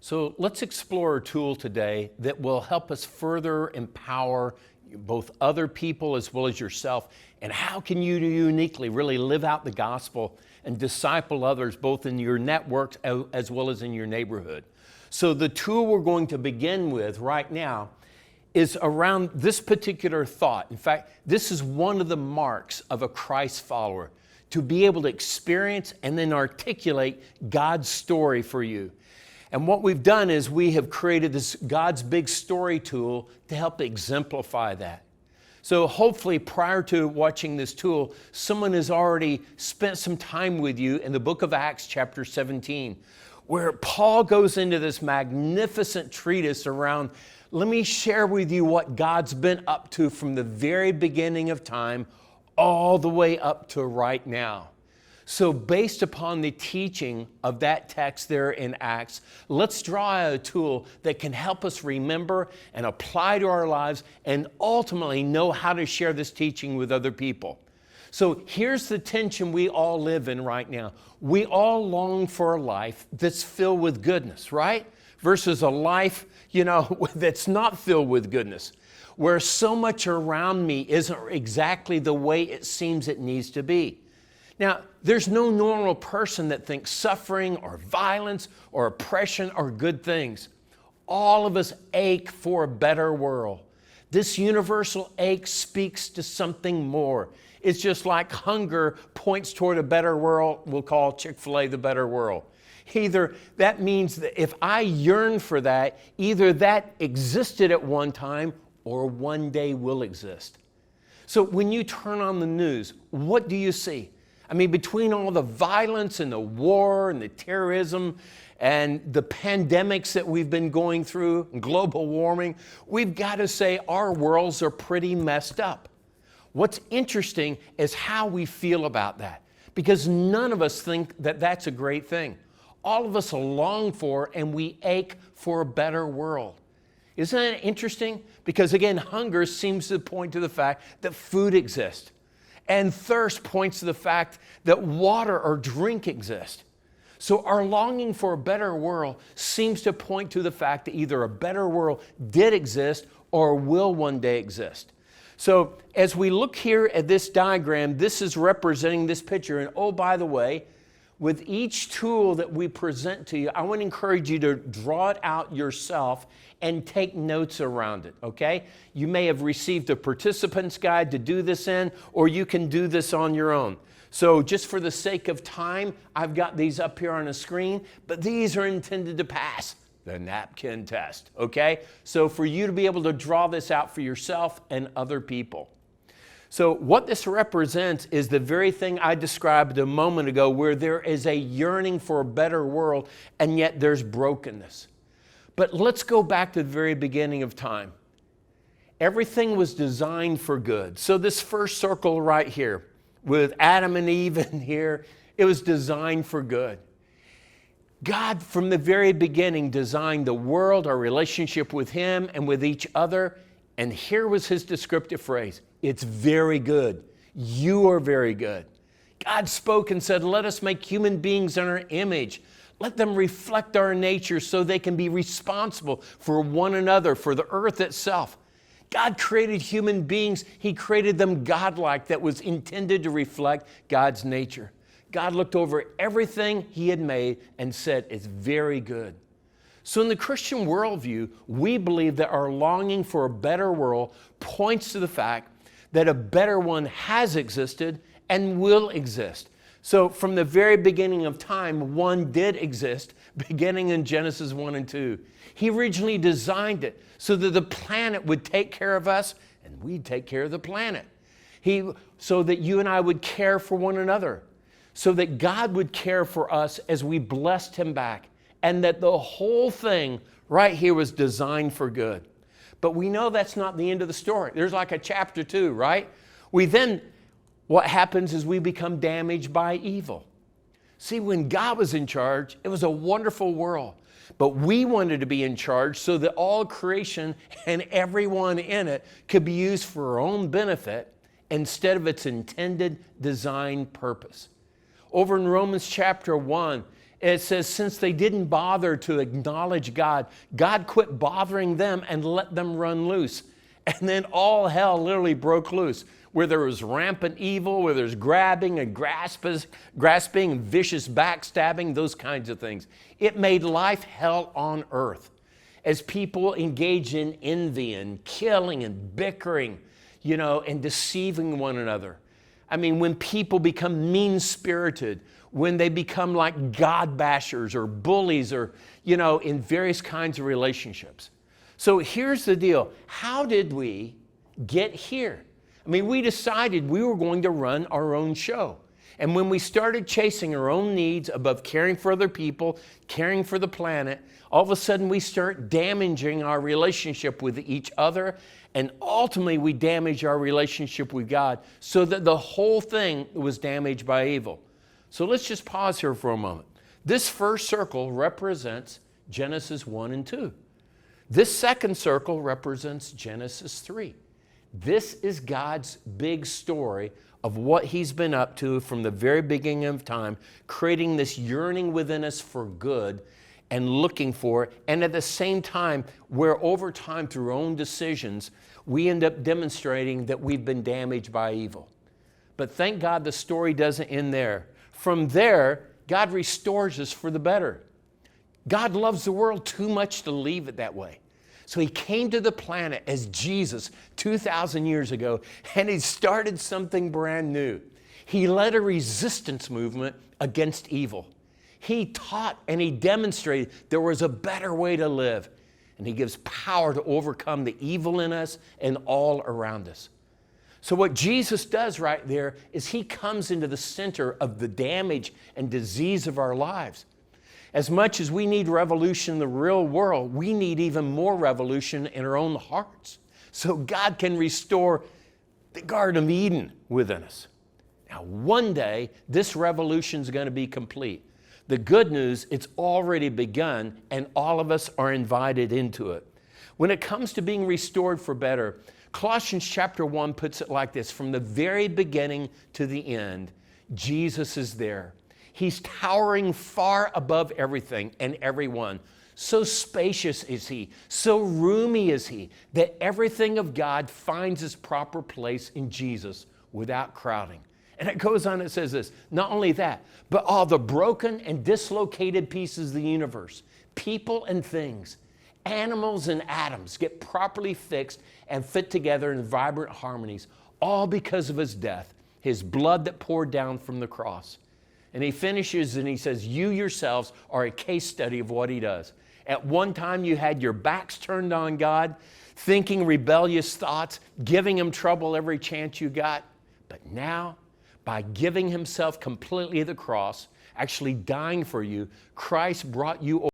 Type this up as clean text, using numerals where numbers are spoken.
So let's explore a tool today that will help us further empower both other people as well as yourself. And how can you uniquely really live out the gospel and disciple others both in your networks as well as in your neighborhood? So the tool we're going to begin with right now is around this particular thought. In fact, this is one of the marks of a Christ follower, to be able to experience and then articulate God's story for you. And what we've done is we have created this God's Big Story tool to help exemplify that. So hopefully prior to watching this tool, someone has already spent some time with you in the book of Acts chapter 17, where Paul goes into this magnificent treatise around, let me share with you what God's been up to from the very beginning of time all the way up to right now. So based upon the teaching of that text there in Acts, let's draw a tool that can help us remember and apply to our lives and ultimately know how to share this teaching with other people. So here's the tension we all live in right now. We all long for a life that's filled with goodness, right? Versus a life, that's not filled with goodness, where so much around me isn't exactly the way it seems it needs to be. Now, there's no normal person that thinks suffering or violence or oppression are good things. All of us ache for a better world. This universal ache speaks to something more. It's just like hunger points toward a better world. We'll call Chick-fil-A the better world. Either that means that if I yearn for that, either that existed at one time or one day will exist. So when you turn on the news, what do you see? I mean, between all the violence and the war and the terrorism and the pandemics that we've been going through, and global warming, we've got to say our worlds are pretty messed up. What's interesting is how we feel about that, because none of us think that that's a great thing. All of us long for and we ache for a better world. Isn't that interesting? Because again, hunger seems to point to the fact that food exists. And thirst points to the fact that water or drink exists. So our longing for a better world seems to point to the fact that either a better world did exist or will one day exist. So as we look here at this diagram, this is representing this picture. And oh, by the way, with each tool that we present to you, I want to encourage you to draw it out yourself and take notes around it, okay? You may have received a participant's guide to do this in, or you can do this on your own. So just for the sake of time, I've got these up here on a screen, but these are intended to pass the napkin test, okay? So for you to be able to draw this out for yourself and other people. So what this represents is the very thing I described a moment ago, where there is a yearning for a better world, and yet there's brokenness. But let's go back to the very beginning of time. Everything was designed for good. So this first circle right here, with Adam and Eve in here, it was designed for good. God, from the very beginning, designed the world, our relationship with Him and with each other. And here was His descriptive phrase: it's very good. You are very good. God spoke and said, let us make human beings in our image. Let them reflect our nature so they can be responsible for one another, for the earth itself. God created human beings. He created them godlike, that was intended to reflect God's nature. God looked over everything He had made and said, it's very good. So in the Christian worldview, we believe that our longing for a better world points to the fact that a better one has existed and will exist. So from the very beginning of time, one did exist, beginning in Genesis 1 and 2. He originally designed it so that the planet would take care of us and we'd take care of the planet. So that you and I would care for one another, so that God would care for us as we blessed Him back, and that the whole thing right here was designed for good. But we know that's not the end of the story. There's like a chapter 2, right? What happens is we become damaged by evil. See, when God was in charge, it was a wonderful world. But we wanted to be in charge so that all creation and everyone in it could be used for our own benefit instead of its intended design purpose. Over in Romans chapter 1, It says, since they didn't bother to acknowledge God, God quit bothering them and let them run loose. And then all hell literally broke loose, where there was rampant evil, where there's grabbing and grasping, vicious backstabbing, those kinds of things. It made life hell on earth as people engage in envy and killing and bickering, and deceiving one another. I mean, when people become mean-spirited, when they become like God bashers or bullies or, in various kinds of relationships. So here's the deal. How did we get here? I mean, we decided we were going to run our own show. And when we started chasing our own needs above caring for other people, caring for the planet, all of a sudden we start damaging our relationship with each other, and ultimately we damage our relationship with God, so that the whole thing was damaged by evil. So let's just pause here for a moment. This first circle represents Genesis 1 and 2. This second circle represents Genesis 3. This is God's big story of what he's been up to from the very beginning of time, creating this yearning within us for good and looking for it. And at the same time, where over time through our own decisions, we end up demonstrating that we've been damaged by evil. But thank God the story doesn't end there. From there, God restores us for the better. God loves the world too much to leave it that way. So he came to the planet as Jesus 2,000 years ago, and he started something brand new. He led a resistance movement against evil. He taught and he demonstrated there was a better way to live. And he gives power to overcome the evil in us and all around us. So what Jesus does right there is he comes into the center of the damage and disease of our lives. As much as we need revolution in the real world, we need even more revolution in our own hearts, so God can restore the Garden of Eden within us. Now, one day, this revolution is going to be complete. The good news, it's already begun, and all of us are invited into it. When it comes to being restored for better, Colossians chapter 1 puts it like this: from the very beginning to the end, Jesus is there. He's towering far above everything and everyone. So spacious is he, so roomy is he, that everything of God finds its proper place in Jesus without crowding. And it goes on, it says this: not only that, but all the broken and dislocated pieces of the universe, people and things, animals and atoms, get properly fixed and fit together in vibrant harmonies, all because of his death, his blood that poured down from the cross. And he finishes and he says, you yourselves are a case study of what he does. At one time you had your backs turned on God, thinking rebellious thoughts, giving him trouble every chance you got. But now, by giving himself completely to the cross, actually dying for you, Christ brought you